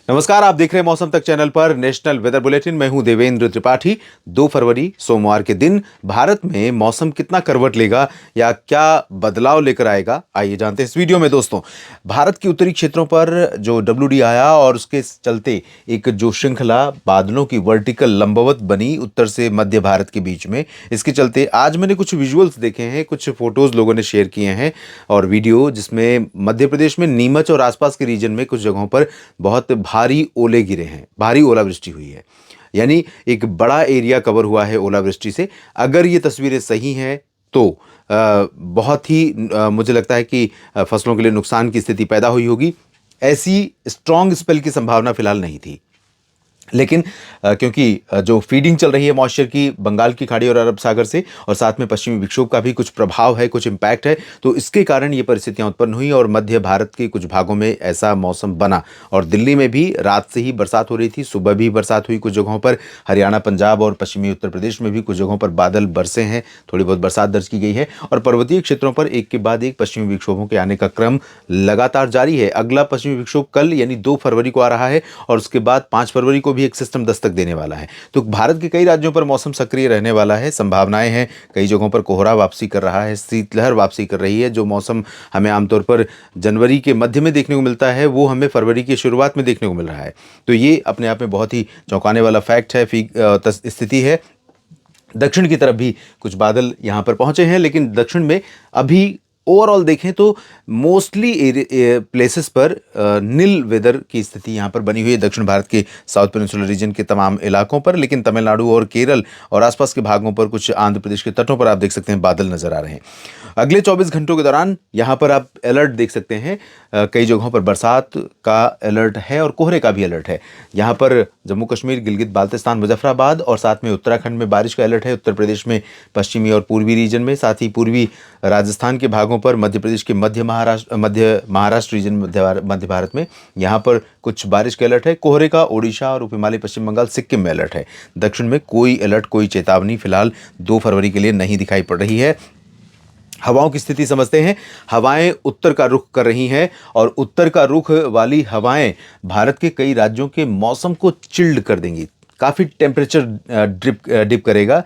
नमस्कार, आप देख रहे हैं मौसम तक चैनल पर नेशनल वेदर बुलेटिन। मैं हूं देवेंद्र त्रिपाठी। 2 फरवरी सोमवार के दिन भारत में मौसम कितना करवट लेगा या क्या बदलाव लेकर आएगा, आइए जानते हैं इस वीडियो में। दोस्तों, भारत के उत्तरी क्षेत्रों पर जो WD आया और उसके चलते एक जो श्रृंखला बादलों की वर्टिकल लंबवत बनी उत्तर से मध्य भारत के बीच में, इसके चलते आज मैंने कुछ विजुअल्स देखे हैं, कुछ फोटोज लोगों ने शेयर किए हैं और वीडियो, जिसमें मध्य प्रदेश में नीमच और आसपास के रीजन में कुछ जगहों पर बहुत भारी ओले गिरे हैं, भारी ओलावृष्टि हुई है। यानी एक बड़ा एरिया कवर हुआ है ओलावृष्टि से। अगर ये तस्वीरें सही हैं तो बहुत ही मुझे लगता है कि फसलों के लिए नुकसान की स्थिति पैदा हुई होगी। ऐसी स्ट्रॉन्ग स्पेल की संभावना फिलहाल नहीं थी, लेकिन क्योंकि जो फीडिंग चल रही है मॉइस्चर की बंगाल की खाड़ी और अरब सागर से, और साथ में पश्चिमी विक्षोभ का भी कुछ प्रभाव है, कुछ इम्पैक्ट है, तो इसके कारण ये परिस्थितियां उत्पन्न हुई और मध्य भारत के कुछ भागों में ऐसा मौसम बना। और दिल्ली में भी रात से ही बरसात हो रही थी, सुबह भी बरसात हुई कुछ जगहों पर। हरियाणा, पंजाब और पश्चिमी उत्तर प्रदेश में भी कुछ जगहों पर बादल बरसे हैं, थोड़ी बहुत बरसात दर्ज की गई है। और पर्वतीय क्षेत्रों पर एक के बाद एक पश्चिमी विक्षोभों के आने का क्रम लगातार जारी है। अगला पश्चिमी विक्षोभ कल यानी 2 फरवरी को आ रहा है और उसके बाद 5 फरवरी को भी एक सिस्टम दस्तक देने वाला है। तो भारत के कई राज्यों पर मौसम सक्रिय रहने वाला है, संभावनाएं हैं। कई जगहों पर कोहरा वापसी कर रहा है, शीतलहर वापसी कर रही है। जो मौसम हमें आमतौर पर जनवरी के मध्य में देखने को मिलता है, वो हमें फरवरी की शुरुआत में देखने को मिल रहा है। तो ये अपने आप में बहुत ही चौंकाने वाला फैक्ट है, स्थिति है। दक्षिण की तरफ भी कुछ बादल यहां पर पहुंचे हैं, लेकिन दक्षिण में अभी ओवरऑल देखें तो मोस्टली प्लेसेस पर नील वेदर की स्थिति यहां पर बनी हुई है, दक्षिण भारत के साउथ पेनिनसुलर रीजन के तमाम इलाकों पर। लेकिन तमिलनाडु और केरल और आसपास के भागों पर, कुछ आंध्र प्रदेश के तटों पर आप देख सकते हैं बादल नजर आ रहे हैं। अगले 24 घंटों के दौरान यहां पर आप अलर्ट देख सकते हैं। कई जगहों पर बरसात का अलर्ट है और कोहरे का भी अलर्ट है। यहां पर जम्मू कश्मीर, गिलगित बाल्तिस्तान, मुजफ्फराबाद और साथ में उत्तराखंड में बारिश का अलर्ट है। उत्तर प्रदेश में पश्चिमी और पूर्वी रीजन में, साथ ही पूर्वी राजस्थान के भागों पर, मध्य प्रदेश के मध्य महाराष्ट्र रीजन, मध्य भारत में यहाँ पर कुछ बारिश का अलर्ट है। कोहरे का ओडिशा और उप हिमालय पश्चिम बंगाल, सिक्किम में अलर्ट है। दक्षिण में कोई अलर्ट, कोई चेतावनी फिलहाल 2 फरवरी के लिए नहीं दिखाई पड़ रही है। हवाओं की स्थिति समझते हैं। हवाएं उत्तर का रुख कर रही हैं और उत्तर का रुख वाली हवाएं भारत के कई राज्यों के मौसम को चिल्ड कर देंगी। काफ़ी टेम्परेचर डिप करेगा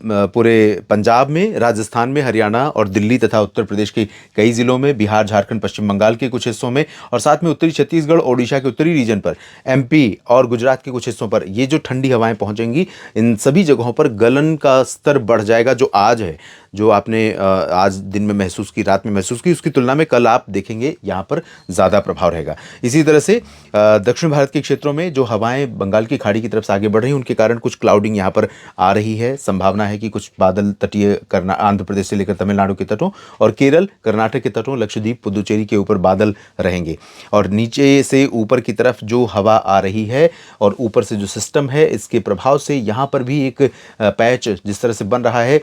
पूरे पंजाब में, राजस्थान में, हरियाणा और दिल्ली तथा उत्तर प्रदेश के कई जिलों में, बिहार, झारखंड, पश्चिम बंगाल के कुछ हिस्सों में, और साथ में उत्तरी छत्तीसगढ़, ओडिशा के उत्तरी रीजन पर, MP और गुजरात के कुछ हिस्सों पर ये जो ठंडी हवाएं पहुंचेंगी, इन सभी जगहों पर गलन का स्तर बढ़ जाएगा। जो आज है, जो आपने आज दिन में महसूस की, रात में महसूस की, उसकी तुलना में कल आप देखेंगे यहाँ पर ज़्यादा प्रभाव रहेगा। इसी तरह से दक्षिण भारत के क्षेत्रों में जो हवाएं बंगाल की खाड़ी की तरफ से आगे बढ़ रही हैं, उनके कारण कुछ क्लाउडिंग यहाँ पर आ रही है। संभावना है कि कुछ बादल तटीय आंध्र प्रदेश से लेकर तमिलनाडु के तटों और केरल, कर्नाटक के तटों, लक्षद्वीप, पुदुचेरी के ऊपर बादल रहेंगे। और नीचे से ऊपर की तरफ जो हवा आ रही है और ऊपर से जो सिस्टम है, इसके प्रभाव से यहाँ पर भी एक पैच जिस तरह से बन रहा है,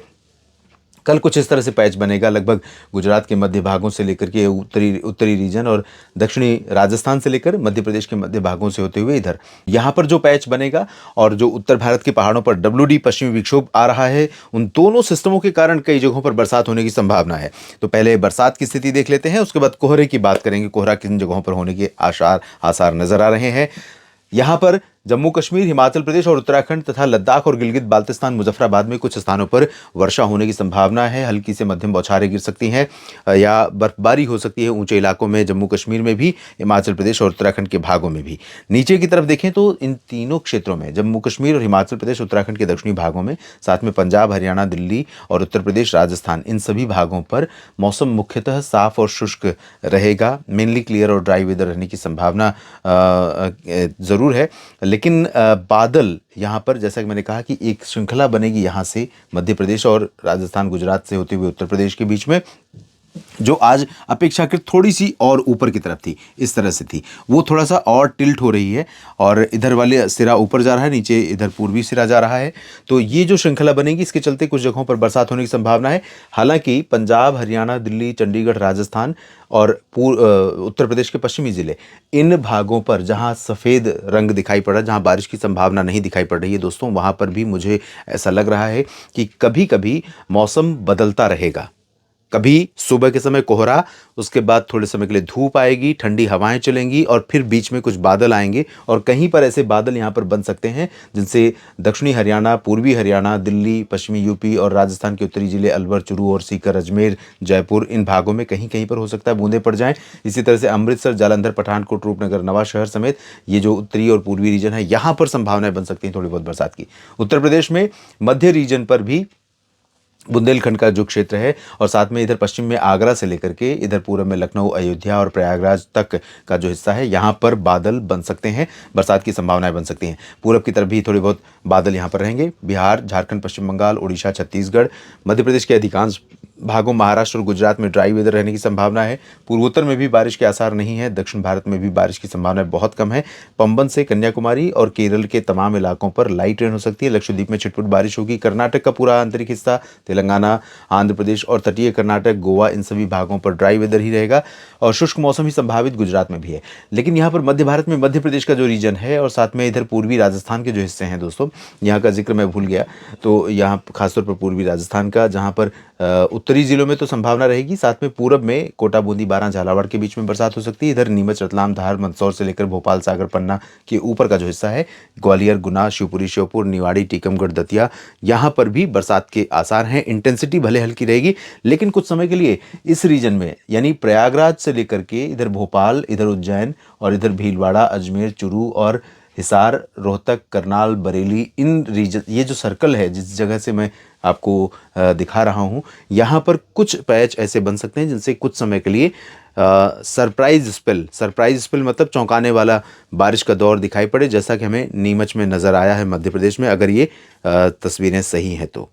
कल कुछ इस तरह से पैच बनेगा। लगभग गुजरात के मध्य भागों से लेकर के उत्तरी रीजन और दक्षिणी राजस्थान से लेकर मध्य प्रदेश के मध्य भागों से होते हुए इधर यहाँ पर जो पैच बनेगा, और जो उत्तर भारत के पहाड़ों पर WD पश्चिमी विक्षोभ आ रहा है, उन दोनों सिस्टमों के कारण कई जगहों पर बरसात होने की संभावना है। तो पहले बरसात की स्थिति देख लेते हैं, उसके बाद कोहरे की बात करेंगे। कोहरा किन जगहों पर होने के आसार नजर आ रहे हैं। यहाँ पर जम्मू कश्मीर, हिमाचल प्रदेश और उत्तराखंड तथा लद्दाख और गिलगित बाल्तिस्तान, मुजफ्फराबाद में कुछ स्थानों पर वर्षा होने की संभावना है। हल्की से मध्यम बौछारें गिर सकती हैं या बर्फबारी हो सकती है ऊंचे इलाकों में, जम्मू कश्मीर में भी, हिमाचल प्रदेश और उत्तराखंड के भागों में भी। नीचे की तरफ देखें तो इन तीनों क्षेत्रों में, जम्मू कश्मीर और हिमाचल प्रदेश, उत्तराखंड के दक्षिणी भागों में, साथ में पंजाब, हरियाणा, दिल्ली और उत्तर प्रदेश, राजस्थान, इन सभी भागों पर मौसम मुख्यतः साफ और शुष्क रहेगा। मेनली क्लियर और ड्राई वेदर रहने की संभावना ज़रूर है। लेकिन बादल यहाँ पर, जैसा कि मैंने कहा कि एक श्रृंखला बनेगी यहाँ से मध्य प्रदेश और राजस्थान, गुजरात से होते हुए उत्तर प्रदेश के बीच में, जो आज अपेक्षाकृत थोड़ी सी और ऊपर की तरफ थी, इस तरह से थी, वो थोड़ा सा और टिल्ट हो रही है और इधर वाले सिरा ऊपर जा रहा है, नीचे इधर पूर्वी सिरा जा रहा है। तो ये जो श्रृंखला बनेगी, इसके चलते कुछ जगहों पर बरसात होने की संभावना है। हालांकि पंजाब, हरियाणा, दिल्ली, चंडीगढ़, राजस्थान और उत्तर प्रदेश के पश्चिमी जिले, इन भागों पर जहाँ सफ़ेद रंग दिखाई पड़ रहा है, जहाँ बारिश की संभावना नहीं दिखाई पड़ रही है दोस्तों, वहाँ पर भी मुझे ऐसा लग रहा है कि कभी कभी मौसम बदलता रहेगा। कभी सुबह के समय कोहरा, उसके बाद थोड़े समय के लिए धूप आएगी, ठंडी हवाएं चलेंगी और फिर बीच में कुछ बादल आएंगे और कहीं पर ऐसे बादल यहाँ पर बन सकते हैं जिनसे दक्षिणी हरियाणा, पूर्वी हरियाणा, दिल्ली, पश्चिमी यूपी और राजस्थान के उत्तरी जिले अलवर, चूरू और सीकर, अजमेर, जयपुर, इन भागों में कहीं कहीं पर हो सकता है बूंदें पड़ जाएं। इसी तरह से अमृतसर, जालंधर, पठानकोट, रूपनगर, नवा शहर समेत ये जो उत्तरी और पूर्वी रीजन है यहाँ पर संभावनाएं बन सकती हैं थोड़ी बहुत बरसात की। उत्तर प्रदेश में मध्य रीजन पर भी बुंदेलखंड का जो क्षेत्र है और साथ में इधर पश्चिम में आगरा से लेकर के इधर पूर्व में लखनऊ, अयोध्या और प्रयागराज तक का जो हिस्सा है यहाँ पर बादल बन सकते हैं, बरसात की संभावनाएं बन सकती हैं। पूरब की तरफ भी थोड़े बहुत बादल यहाँ पर रहेंगे। बिहार, झारखंड, पश्चिम बंगाल, उड़ीसा, छत्तीसगढ़, मध्य प्रदेश के अधिकांश भागों, महाराष्ट्र और गुजरात में ड्राई वेदर रहने की संभावना है। पूर्वोत्तर में भी बारिश के आसार नहीं है। दक्षिण भारत में भी बारिश की संभावनाएं बहुत कम है। पंबन से कन्याकुमारी और केरल के तमाम इलाकों पर लाइट रेन हो सकती है। लक्षद्वीप में छिटपुट बारिश होगी। कर्नाटक का पूरा आंतरिक हिस्सा, तेलंगाना, आंध्र प्रदेश और तटीय कर्नाटक, गोवा, इन सभी भागों पर ड्राई वेदर ही रहेगा और शुष्क मौसम ही संभावित गुजरात में भी है। लेकिन यहाँ पर मध्य भारत में मध्य प्रदेश का जो रीजन है और साथ में इधर पूर्वी राजस्थान के जो हिस्से हैं दोस्तों, यहाँ का जिक्र मैं भूल गया, तो यहाँ खासतौर पर पूर्वी राजस्थान का, जहाँ पर उत्तरी जिलों में तो संभावना रहेगी। साथ में पूरब में कोटा, बूंदी, बारां, झालावाड़ के बीच में बरसात हो सकती है। इधर नीमच, रतलाम, धार, मंदसौर से लेकर भोपाल, सागर, पन्ना के ऊपर का जो हिस्सा है, ग्वालियर, गुना, शिवपुरी, श्योपुर, निवाड़ी, टीकमगढ़, दतिया, यहाँ पर भी बरसात के आसार हैं। इंटेंसिटी भले हल्की रहेगी लेकिन कुछ समय के लिए इस रीजन में यानी प्रयागराज से लेकर के इधर भोपाल, इधर उज्जैन और इधर भीलवाड़ा, अजमेर, चूरू और हिसार, रोहतक, करनाल, बरेली, इन रीजन, ये जो सर्कल है जिस जगह से मैं आपको दिखा रहा हूँ, यहाँ पर कुछ पैच ऐसे बन सकते हैं जिनसे कुछ समय के लिए सरप्राइज स्पेल मतलब चौंकाने वाला बारिश का दौर दिखाई पड़े, जैसा कि हमें नीमच में नज़र आया है मध्य प्रदेश में, अगर ये तस्वीरें सही हैं तो।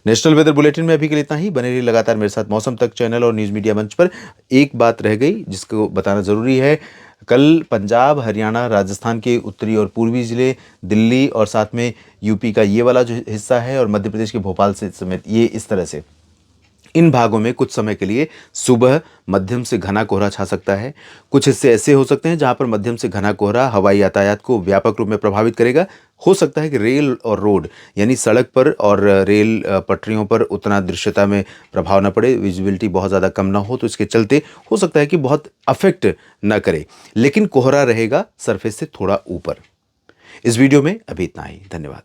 नेशनल वेदर बुलेटिन में अभी के लिए इतना ही। बने रहिए लगातार मेरे साथ मौसम तक चैनल और न्यूज़ मीडिया मंच पर। एक बात रह गई जिसको बताना ज़रूरी है, कल पंजाब, हरियाणा, राजस्थान के उत्तरी और पूर्वी ज़िले, दिल्ली और साथ में यूपी का ये वाला जो हिस्सा है और मध्य प्रदेश के भोपाल से समेत, ये इस तरह से इन भागों में कुछ समय के लिए सुबह मध्यम से घना कोहरा छा सकता है। कुछ हिस्से ऐसे हो सकते हैं जहां पर मध्यम से घना कोहरा हवाई यातायात को व्यापक रूप में प्रभावित करेगा। हो सकता है कि रेल और रोड यानी सड़क पर और रेल पटरियों पर उतना दृश्यता में प्रभाव न पड़े, विजिबिलिटी बहुत ज़्यादा कम ना हो, तो इसके चलते हो सकता है कि बहुत अफेक्ट न करे, लेकिन कोहरा रहेगा सरफेस से थोड़ा ऊपर। इस वीडियो में अभी इतना ही। धन्यवाद।